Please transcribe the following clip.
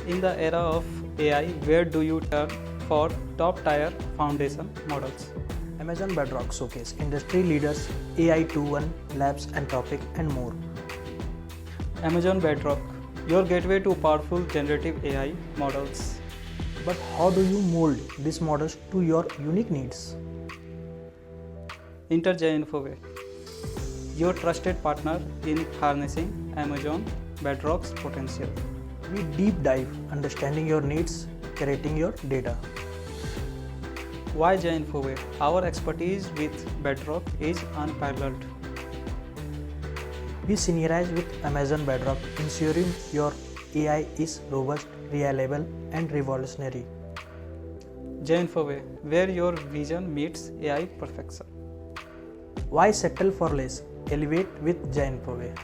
In the era of AI, where do you turn for top-tier foundation models? Amazon Bedrock showcase industry leaders, AI 2.1 labs and topic and more. Amazon Bedrock, your gateway to powerful generative AI models. But how do you mold these models to your unique needs? Enter JaiInfoway, your trusted partner in harnessing Amazon Bedrock's potential. We deep dive understanding your needs, curating your data. Why JaiInfoway? Our expertise with Bedrock is unparalleled. We synergize with Amazon Bedrock, ensuring your AI is robust, reliable, and revolutionary. JaiInfoway, where your vision meets AI perfection. Why settle for less? Elevate with JaiInfoway.